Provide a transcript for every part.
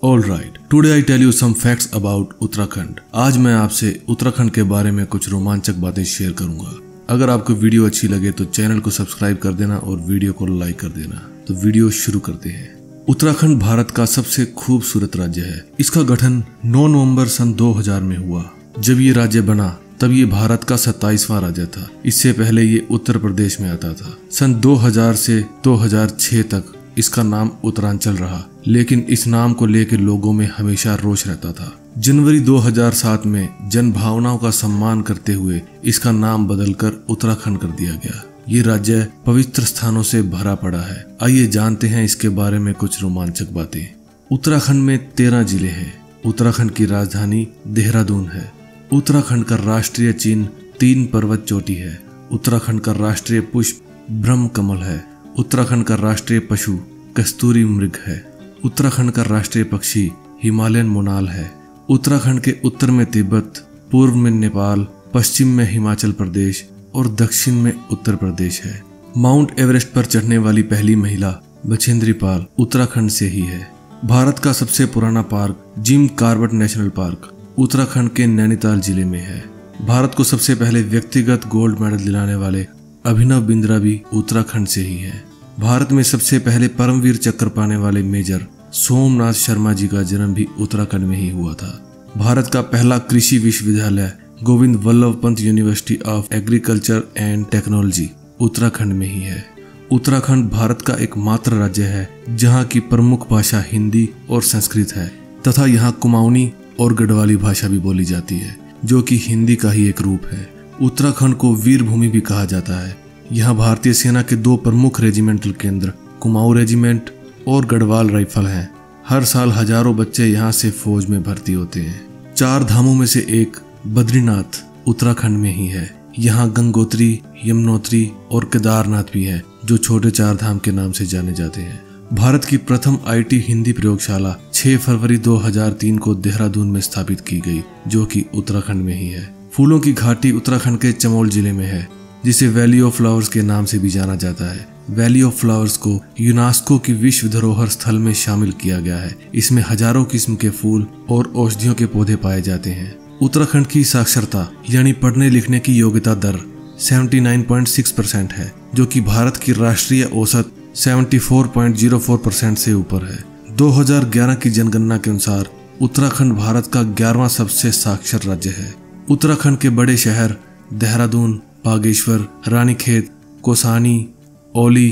All right, today I tell you some facts about Uttarakhand. आज मैं आपसे उत्तराखंड के बारे में कुछ रोमांचक बातें शेयर करूंगा। अगर आपको वीडियो अच्छी लगे तो चैनल को सब्सक्राइब कर देना और वीडियो को लाइक कर देना। तो वीडियो शुरू करते हैं। उत्तराखंड भारत का सबसे खूबसूरत राज्य है। इसका गठन 9 नवंबर सन 2000 में हुआ। जब ये राज्य बना तब ये भारत का 27वां राज्य था। इससे पहले ये उत्तर प्रदेश में आता था। सन 2000 से 2006 तक इसका नाम उत्तरांचल रहा, लेकिन इस नाम को लेकर लोगों में हमेशा रोष रहता था। जनवरी 2007 में जन भावनाओं का सम्मान करते हुए इसका नाम बदलकर उत्तराखंड कर दिया गया। ये राज्य पवित्र स्थानों से भरा पड़ा है। आइए जानते हैं इसके बारे में कुछ रोमांचक बातें। उत्तराखंड में 13 जिले हैं। उत्तराखंड की राजधानी देहरादून है। उत्तराखंड का राष्ट्रीय चिन्ह 3 पर्वत चोटी है। उत्तराखंड का राष्ट्रीय पुष्प ब्रह्म कमल है। उत्तराखंड का राष्ट्रीय पशु कस्तूरी मृग है। उत्तराखंड का राष्ट्रीय पक्षी हिमालयन मोनाल है। उत्तराखंड के उत्तर में तिब्बत, पूर्व में नेपाल, पश्चिम में हिमाचल प्रदेश और दक्षिण में उत्तर प्रदेश है। माउंट एवरेस्ट पर चढ़ने वाली पहली महिला बछेंद्री पाल उत्तराखंड से ही है। भारत का सबसे पुराना park Jim Corbett national park Uttarakhand के नैनीताल जिले में है। भारत को सबसे पहले व्यक्तिगत गोल्ड मेडल दिलाने वाले अभिनव बिंद्रा भी उत्तराखंड से ही है। भारत में सबसे पहले परमवीर चक्र पाने वाले मेजर सोमनाथ शर्मा जी का जन्म भी उत्तराखंड में ही हुआ था। भारत का पहला कृषि विश्वविद्यालय Govind Vallabh Pant university of agriculture and technology Uttarakhand में ही है। उत्तराखंड भारत का एकमात्र राज्य है जहां की प्रमुख भाषा हिंदी और संस्कृत है तथा यहाँ कुमाऊनी और गढ़वाली भाषा भी बोली जाती है, जो कि हिंदी का ही एक रूप है। उत्तराखंड को वीर भूमि भी कहा जाता है। यहाँ भारतीय सेना के 2 प्रमुख रेजिमेंटल केंद्र कुमाऊं रेजिमेंट और गढ़वाल राइफल हैं। हर साल हजारों बच्चे यहाँ से फौज में भर्ती होते हैं। 4 धामों में से एक बद्रीनाथ उत्तराखंड में ही है। यहाँ गंगोत्री, यमुनोत्री और केदारनाथ भी है, जो छोटे 4 धाम के नाम से जाने जाते हैं। भारत की प्रथम IT हिंदी प्रयोगशाला 6 फरवरी 2003 को देहरादून में स्थापित की गई, जो कि उत्तराखंड में ही है। फूलों की घाटी उत्तराखंड के चमोल जिले में है, जिसे वैली ऑफ फ्लावर्स के नाम से भी जाना जाता है। वैली ऑफ फ्लावर्स को यूनेस्को की विश्व धरोहर स्थल में शामिल किया गया है। इसमें हजारों किस्म के फूल और औषधियों के पौधे पाए जाते हैं। उत्तराखंड की साक्षरता यानी पढ़ने लिखने की योग्यता दर 79.6% है, जो कि भारत की राष्ट्रीय औसत 74.04% से ऊपर है। 2011 की जनगणना के अनुसार उत्तराखंड भारत का 11वां सबसे साक्षर राज्य है। उत्तराखंड के बड़े शहर देहरादून, बागेश्वर, रानीखेत, कौसानी, औली,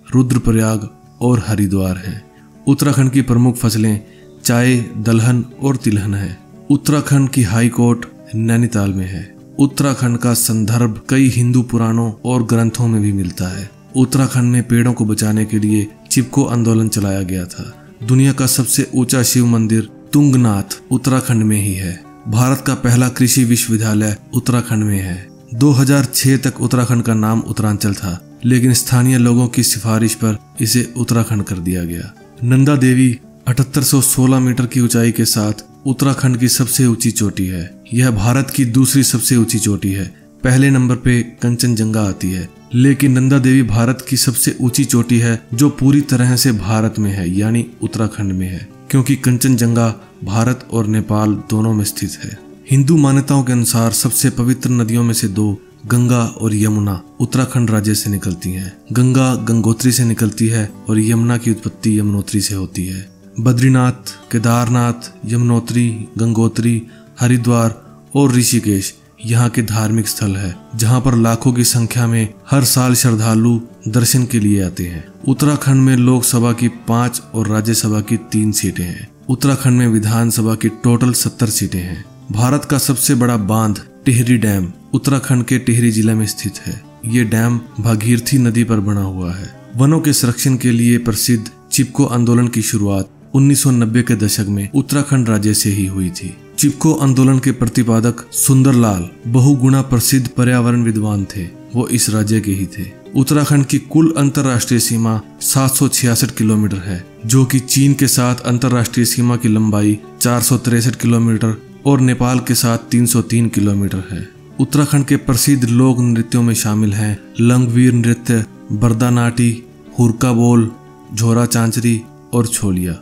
रुद्रप्रयाग और हरिद्वार हैं। उत्तराखंड की प्रमुख फसलें चाय, दलहन और तिलहन है। उत्तराखंड की हाई कोर्ट नैनीताल में है। उत्तराखंड का संदर्भ कई हिंदू पुराणों और ग्रंथों में भी मिलता है। उत्तराखंड में पेड़ों को बचाने के लिए चिपको आंदोलन चलाया गया था। दुनिया का सबसे ऊंचा शिव मंदिर तुंगनाथ उत्तराखंड में ही है। भारत का पहला कृषि विश्वविद्यालय उत्तराखंड में है। 2006 तक उत्तराखंड का नाम उत्तरांचल था, लेकिन स्थानीय लोगों की सिफारिश पर इसे उत्तराखंड कर दिया गया। नंदा देवी 7816 मीटर की ऊंचाई के साथ उत्तराखंड की सबसे ऊंची चोटी है। यह भारत की दूसरी सबसे ऊंची चोटी है। पहले नंबर पे कंचनजंगा आती है, लेकिन नंदा देवी भारत की सबसे ऊंची चोटी है जो पूरी तरह से भारत में है, यानी उत्तराखंड में है, क्योंकि कंचनजंगा भारत और नेपाल दोनों में स्थित है। हिंदू मान्यताओं के अनुसार सबसे पवित्र नदियों में से 2 गंगा और यमुना उत्तराखंड राज्य से निकलती हैं। गंगा गंगोत्री से निकलती है और यमुना की उत्पत्ति यमुनोत्री से होती है। बद्रीनाथ, केदारनाथ, यमुनोत्री, गंगोत्री, हरिद्वार और ऋषिकेश यहाँ के धार्मिक स्थल है, जहाँ पर लाखों की संख्या में हर साल श्रद्धालु दर्शन के लिए आते हैं। उत्तराखंड में लोकसभा की 5 और राज्यसभा की 3 सीटें हैं। उत्तराखंड में विधानसभा की टोटल 70 सीटें हैं। भारत का सबसे बड़ा बांध टिहरी डैम उत्तराखंड के टिहरी जिले में स्थित है। ये डैम भागीरथी नदी पर बना हुआ है। वनों के संरक्षण के लिए प्रसिद्ध चिपको आंदोलन की शुरुआत 1990 के दशक में उत्तराखंड राज्य से ही हुई थी। चिपको आंदोलन के प्रतिपादक सुंदरलाल बहुगुणा प्रसिद्ध पर्यावरण विद्वान थे। वो इस राज्य के ही थे। उत्तराखंड की कुल अंतर्राष्ट्रीय सीमा 766 किलोमीटर है, जो कि चीन के साथ अंतर्राष्ट्रीय सीमा की लंबाई 463 किलोमीटर और नेपाल के साथ 303 किलोमीटर है। उत्तराखंड के प्रसिद्ध लोक नृत्यों में शामिल हैं लंगवीर नृत्य, बरदानाटी, हुरका बोल, झोरा चांचरी और छोलिया।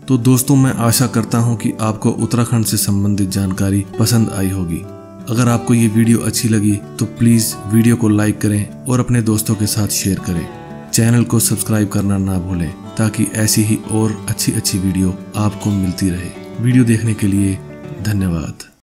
तो दोस्तों मैं आशा करता हूँ कि आपको उत्तराखंड से संबंधित जानकारी पसंद आई होगी। अगर आपको ये वीडियो अच्छी लगी तो प्लीज वीडियो को लाइक करें और अपने दोस्तों के साथ शेयर करें। चैनल को सब्सक्राइब करना ना भूलें ताकि ऐसी ही और अच्छी वीडियो आपको मिलती रहे। वीडियो देखने के लिए धन्यवाद।